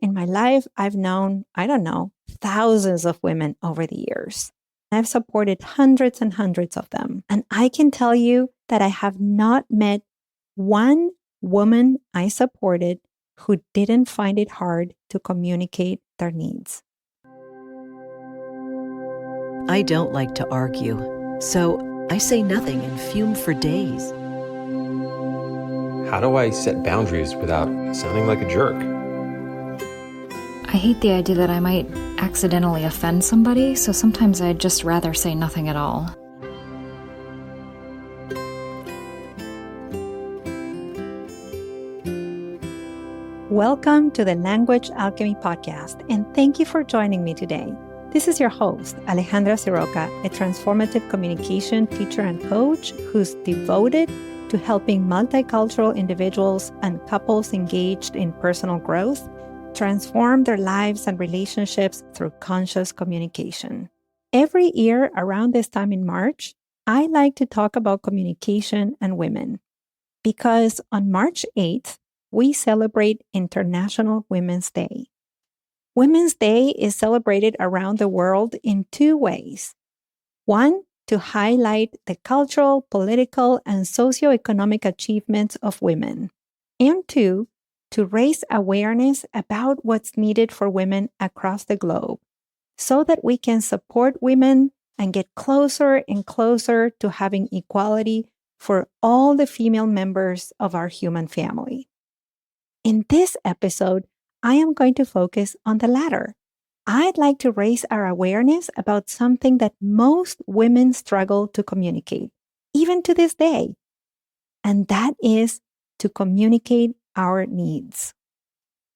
in my life, I've known, thousands of women over the years. I've supported hundreds and hundreds of them. And I can tell you that I have not met one woman I supported who didn't find it hard to communicate their needs. I don't like to argue, so I say nothing and fume for days. How do I set boundaries without sounding like a jerk? I hate the idea that I might accidentally offend somebody, so sometimes I'd just rather say nothing at all. Welcome to the Language Alchemy Podcast, and thank you for joining me today. This is your host, Alejandra Siroka, a transformative communication teacher and coach who's devoted to helping multicultural individuals and couples engaged in personal growth transform their lives and relationships through conscious communication. Every year around this time in March, I like to talk about communication and women because on March 8th, we celebrate International Women's Day. Women's Day is celebrated around the world in two ways. One, to highlight the cultural, political, and socioeconomic achievements of women. And two, to raise awareness about what's needed for women across the globe so that we can support women and get closer and closer to having equality for all the female members of our human family. In this episode, I am going to focus on the latter. I'd like to raise our awareness about something that most women struggle to communicate, even to this day, and that is to communicate our needs.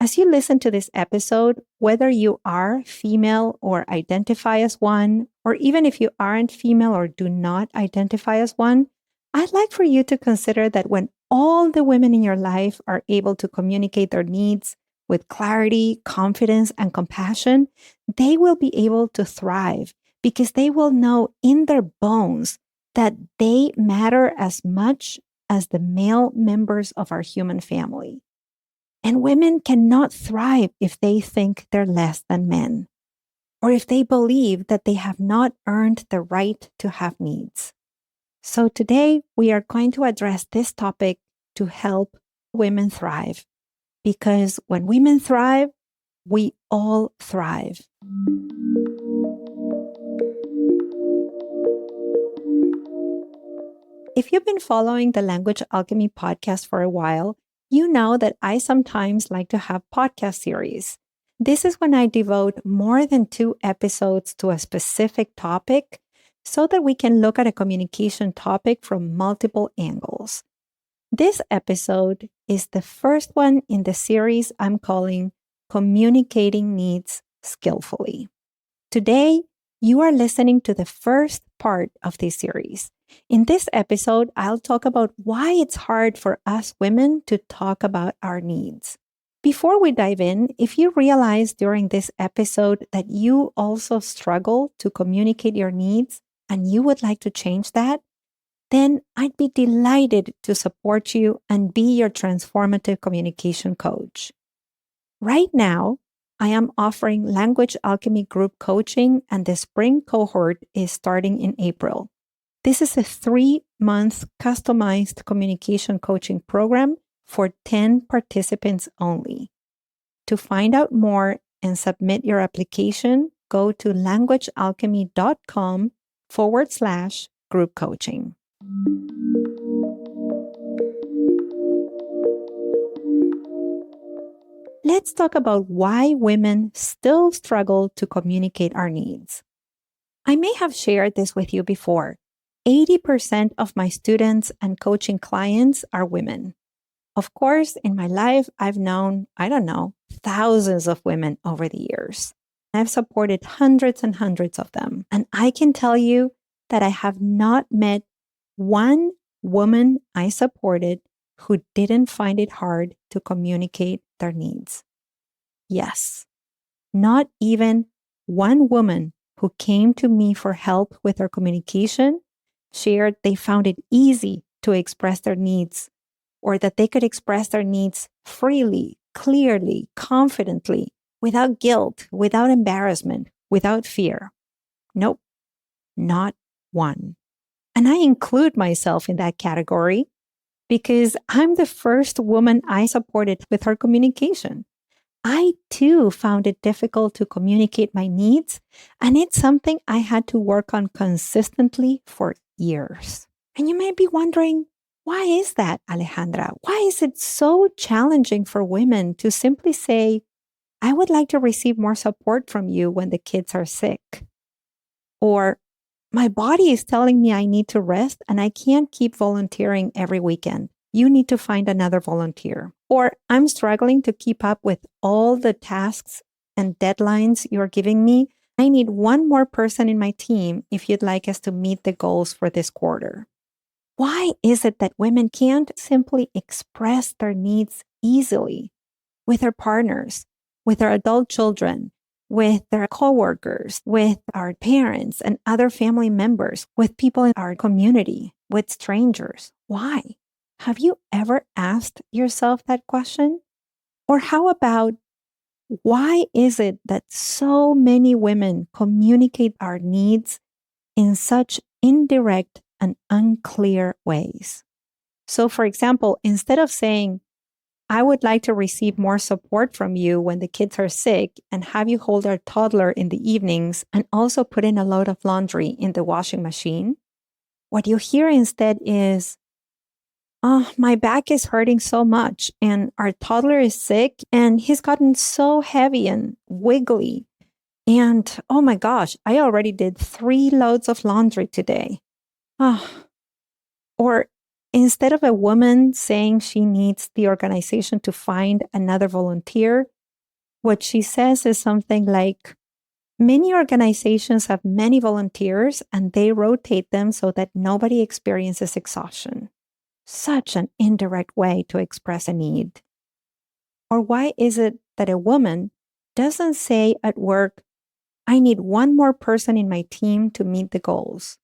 As you listen to this episode, whether you are female or identify as one, or even if you aren't female or do not identify as one, I'd like for you to consider that when all the women in your life are able to communicate their needs with clarity, confidence, and compassion, they will be able to thrive because they will know in their bones that they matter as much as the male members of our human family. And women cannot thrive if they think they're less than men, or if they believe that they have not earned the right to have needs. So today, we are going to address this topic to help women thrive. Because when women thrive, we all thrive. If you've been following the Language Alchemy Podcast for a while, you know that I sometimes like to have podcast series. This is when I devote more than 2 episodes to a specific topic so that we can look at a communication topic from multiple angles. This episode is the first one in the series I'm calling Communicating Needs Skillfully. Today, you are listening to the first part of this series. In this episode, I'll talk about why it's hard for us women to talk about our needs. Before we dive in, if you realize during this episode that you also struggle to communicate your needs and you would like to change that, then I'd be delighted to support you and be your transformative communication coach. Right now, I am offering Language Alchemy group coaching, and the spring cohort is starting in April. This is a 3-month customized communication coaching program for 10 participants only. To find out more and submit your application, go to languagealchemy.com/group coaching. Let's talk about why women still struggle to communicate our needs. I may have shared this with you before. 80% of my students and coaching clients are women. Of course, in my life, I've known, thousands of women over the years. I've supported hundreds and hundreds of them. And I can tell you that I have not met one woman I supported who didn't find it hard to communicate their needs. Yes, not even one woman who came to me for help with their communication shared they found it easy to express their needs, or that they could express their needs freely clearly, confidently, without guilt, without embarrassment, without fear? Nope, not one. And I include myself in that category because I'm the first woman I supported with her communication. I too found it difficult to communicate my needs, and it's something I had to work on consistently for years. And you may be wondering, why is that, Alejandra? Why is it so challenging for women to simply say, I would like to receive more support from you when the kids are sick? Or, my body is telling me I need to rest and I can't keep volunteering every weekend. You need to find another volunteer. Or, I'm struggling to keep up with all the tasks and deadlines you're giving me. I need one more person in my team if you'd like us to meet the goals for this quarter. Why is it that women can't simply express their needs easily with their partners, with their adult children, with their coworkers, with our parents and other family members, with people in our community, with strangers? Why? Have you ever asked yourself that question? Or how about, why is it that so many women communicate our needs in such indirect and unclear ways? So, for example, instead of saying, I would like to receive more support from you when the kids are sick and have you hold our toddler in the evenings and also put in a load of laundry in the washing machine, what you hear instead is, oh, my back is hurting so much and our toddler is sick and he's gotten so heavy and wiggly. And oh my gosh, I already did 3 loads of laundry today. Oh. Or instead of a woman saying she needs the organization to find another volunteer, what she says is something like, many organizations have many volunteers and they rotate them so that nobody experiences exhaustion. Such an indirect way to express a need. Or why is it that a woman doesn't say at work, I need one more person in my team to meet the goals?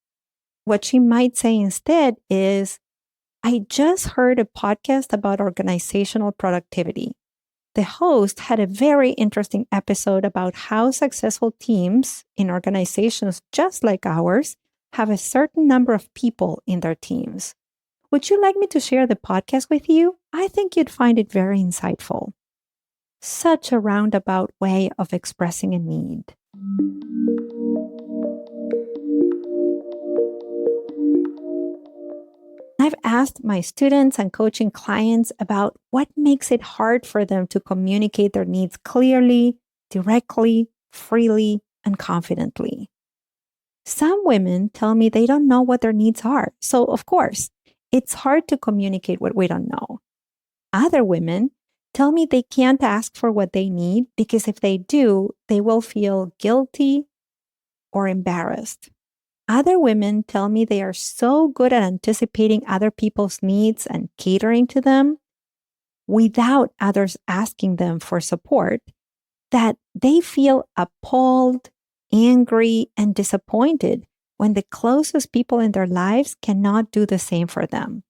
What she might say instead is, I just heard a podcast about organizational productivity. The host had a very interesting episode about how successful teams in organizations just like ours have a certain number of people in their teams. Would you like me to share the podcast with you? I think you'd find it very insightful. Such a roundabout way of expressing a need. I've asked my students and coaching clients about what makes it hard for them to communicate their needs clearly, directly, freely, and confidently. Some women tell me they don't know what their needs are. So, of course, it's hard to communicate what we don't know. Other women tell me they can't ask for what they need because if they do, they will feel guilty or embarrassed. Other women tell me they are so good at anticipating other people's needs and catering to them without others asking them for support that they feel appalled, angry, and disappointed when the closest people in their lives cannot do the same for them.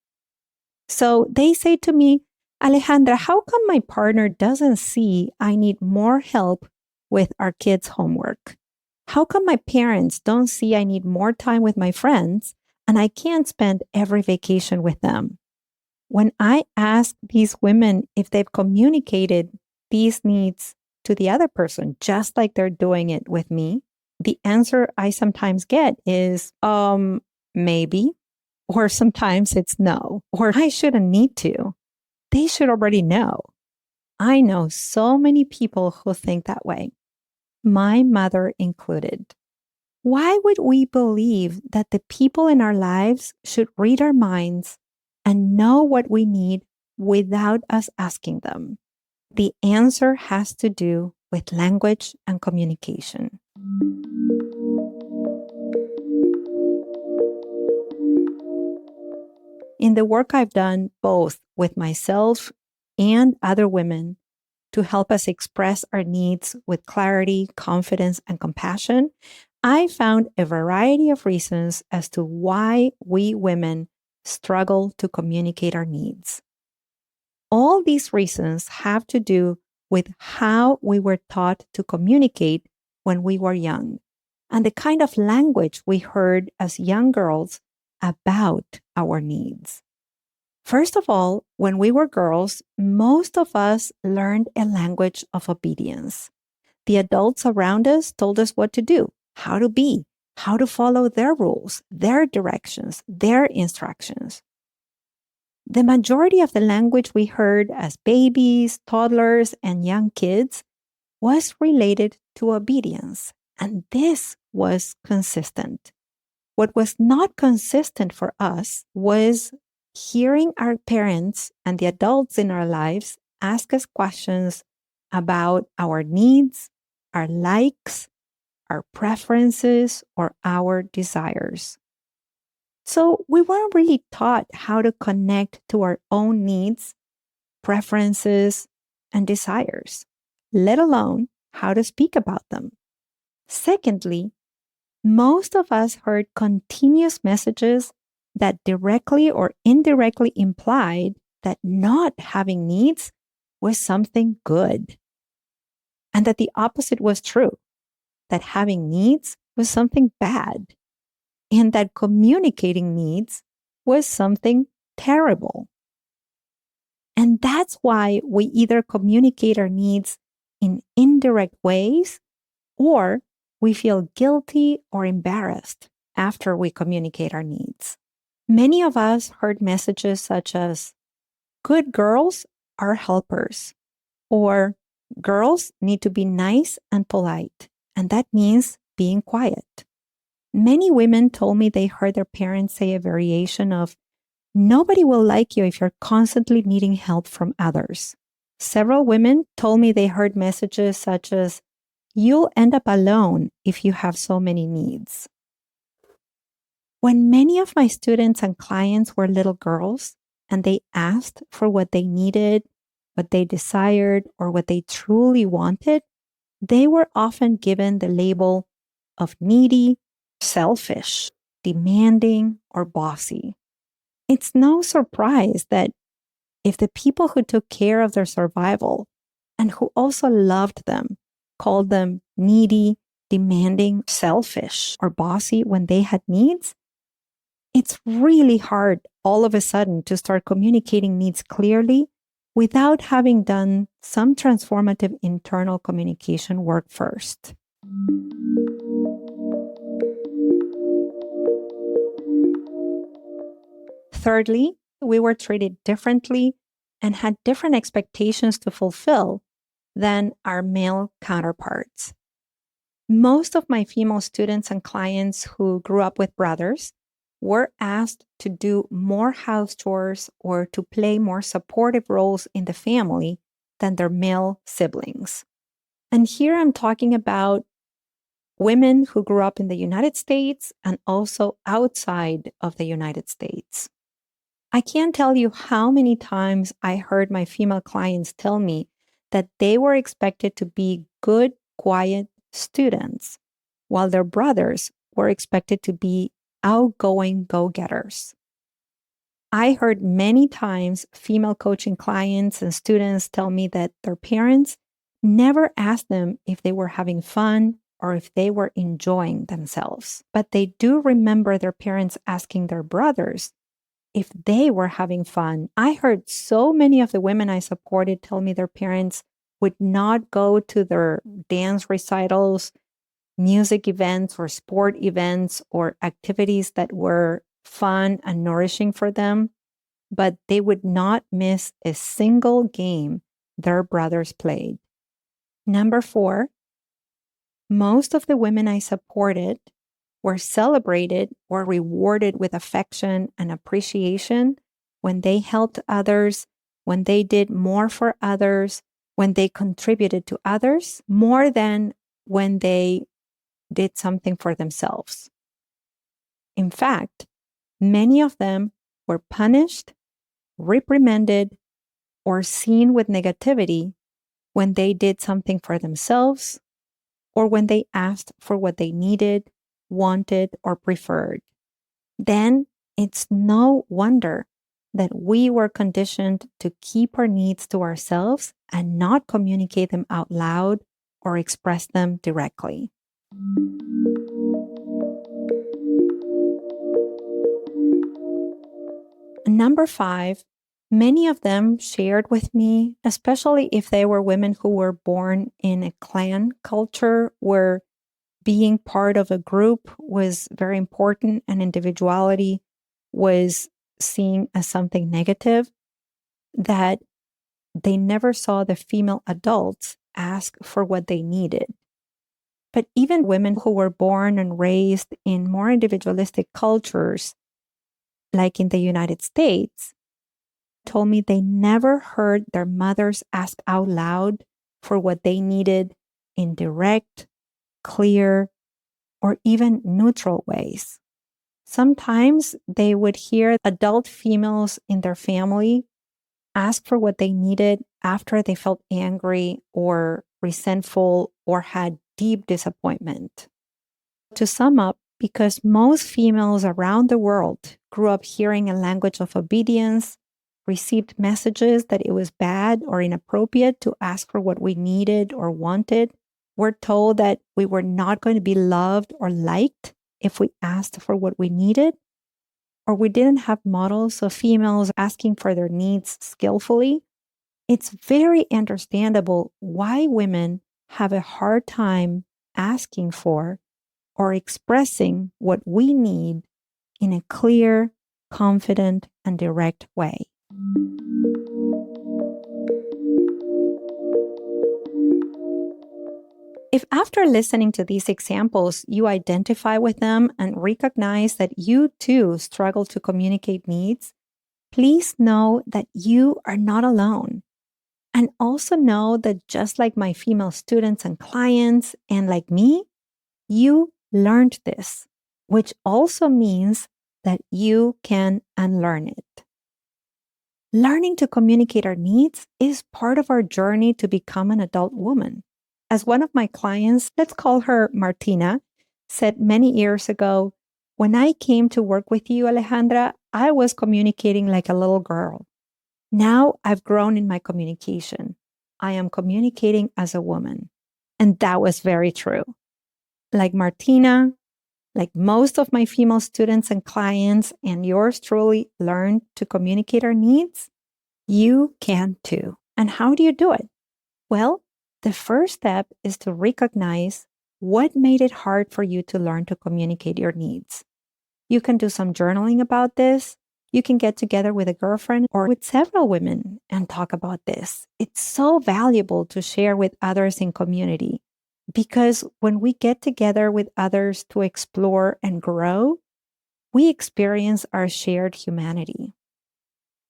So they say to me, Alejandra, how come my partner doesn't see I need more help with our kids' homework? How come my parents don't see I need more time with my friends and I can't spend every vacation with them? When I ask these women if they've communicated these needs to the other person, just like they're doing it with me, the answer I sometimes get is, maybe, or sometimes it's no, or I shouldn't need to. They should already know. I know so many people who think that way, my mother included. Why would we believe that the people in our lives should read our minds and know what we need without us asking them? The answer has to do with language and communication. In the work I've done both with myself and other women to help us express our needs with clarity, confidence, and compassion, I found a variety of reasons as to why we women struggle to communicate our needs. All these reasons have to do with how we were taught to communicate when we were young and the kind of language we heard as young girls about our needs. First of all, when we were girls, most of us learned a language of obedience. The adults around us told us what to do, how to be, how to follow their rules, their directions, their instructions. The majority of the language we heard as babies, toddlers, and young kids was related to obedience, and this was consistent. What was not consistent for us was hearing our parents and the adults in our lives ask us questions about our needs, our likes, our preferences, or our desires. So we weren't really taught how to connect to our own needs, preferences, and desires, let alone how to speak about them. Secondly, most of us heard continuous messages that directly or indirectly implied that not having needs was something good, and that the opposite was true, that having needs was something bad, and that communicating needs was something terrible. And that's why we either communicate our needs in indirect ways or we feel guilty or embarrassed after we communicate our needs. Many of us heard messages such as, good girls are helpers, or girls need to be nice and polite, and that means being quiet. Many women told me they heard their parents say a variation of, nobody will like you if you're constantly needing help from others. Several women told me they heard messages such as, you'll end up alone if you have so many needs. When many of my students and clients were little girls and they asked for what they needed, what they desired, or what they truly wanted, they were often given the label of needy, selfish, demanding, or bossy. It's no surprise that if the people who took care of their survival and who also loved them called them needy, demanding, selfish, or bossy when they had needs, it's really hard all of a sudden to start communicating needs clearly without having done some transformative internal communication work first. Thirdly, we were treated differently and had different expectations to fulfill than our male counterparts. Most of my female students and clients who grew up with brothers were asked to do more house chores or to play more supportive roles in the family than their male siblings. And here I'm talking about women who grew up in the United States and also outside of the United States. I can't tell you how many times I heard my female clients tell me that they were expected to be good, quiet students, while their brothers were expected to be outgoing go-getters. I heard many times female coaching clients and students tell me that their parents never asked them if they were having fun or if they were enjoying themselves, but they do remember their parents asking their brothers if they were having fun. I heard so many of the women I supported tell me their parents would not go to their dance recitals, music events, or sport events, or activities that were fun and nourishing for them, but they would not miss a single game their brothers played. Number 4, most of the women I supported were celebrated or rewarded with affection and appreciation when they helped others, when they did more for others, when they contributed to others, more than when they did something for themselves. In fact, many of them were punished, reprimanded, or seen with negativity when they did something for themselves or when they asked for what they needed, wanted, or preferred. Then it's no wonder that we were conditioned to keep our needs to ourselves and not communicate them out loud or express them directly. Number 5, many of them shared with me, especially if they were women who were born in a clan culture where being part of a group was very important and individuality was seen as something negative, that they never saw the female adults ask for what they needed. But even women who were born and raised in more individualistic cultures, like in the United States, told me they never heard their mothers ask out loud for what they needed in direct, clear, or even neutral ways. Sometimes they would hear adult females in their family ask for what they needed after they felt angry or resentful or had deep disappointment. To sum up, because most females around the world grew up hearing a language of obedience, received messages that it was bad or inappropriate to ask for what we needed or wanted, we're told that we were not going to be loved or liked if we asked for what we needed, or we didn't have models of females asking for their needs skillfully, it's very understandable why women have a hard time asking for or expressing what we need in a clear, confident, and direct way. If after listening to these examples, you identify with them and recognize that you too struggle to communicate needs, please know that you are not alone. And also know that just like my female students and clients, and like me, you learned this, which also means that you can unlearn it. Learning to communicate our needs is part of our journey to become an adult woman. As one of my clients, let's call her Martina, said many years ago, when I came to work with you, Alejandra, I was communicating like a little girl. Now I've grown in my communication. I am communicating as a woman. And that was very true. Like Martina, like most of my female students and clients, and yours truly learned to communicate our needs, you can too. And how do you do it? Well, the first step is to recognize what made it hard for you to learn to communicate your needs. You can do some journaling about this. You can get together with a girlfriend or with several women and talk about this. It's so valuable to share with others in community because when we get together with others to explore and grow, we experience our shared humanity.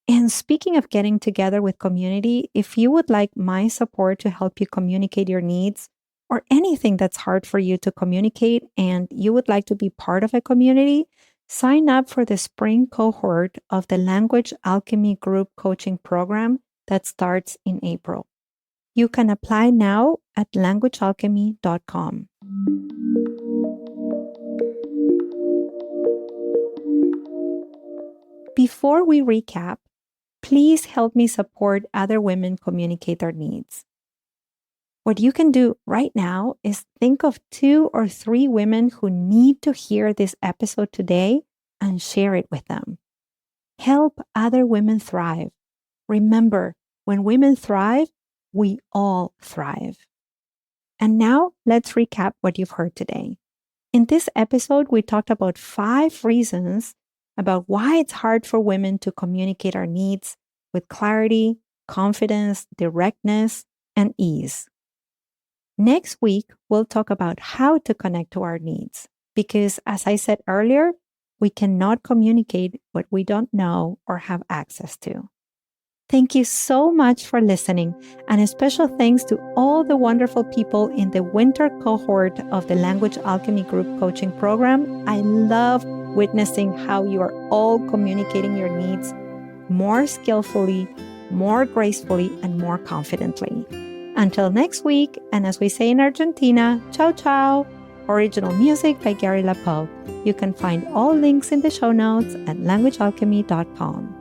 And speaking of getting together with community, if you would like my support to help you communicate your needs or anything that's hard for you to communicate and you would like to be part of a community, sign up for the spring cohort of the Language Alchemy Group Coaching Program that starts in April. You can apply now at languagealchemy.com. Before we recap, please help me support other women communicate their needs. What you can do right now is think of 2 or 3 women who need to hear this episode today and share it with them. Help other women thrive. Remember, when women thrive, we all thrive. And now let's recap what you've heard today. In this episode, we talked about 5 reasons about why it's hard for women to communicate our needs with clarity, confidence, directness, and ease. Next week, we'll talk about how to connect to our needs, because as I said earlier, we cannot communicate what we don't know or have access to. Thank you so much for listening, and a special thanks to all the wonderful people in the winter cohort of the Language Alchemy Group Coaching Program. I love witnessing how you are all communicating your needs more skillfully, more gracefully, and more confidently. Until next week, and as we say in Argentina, ciao ciao. Original music by Gary LaPoe. You can find all links in the show notes at languagealchemy.com.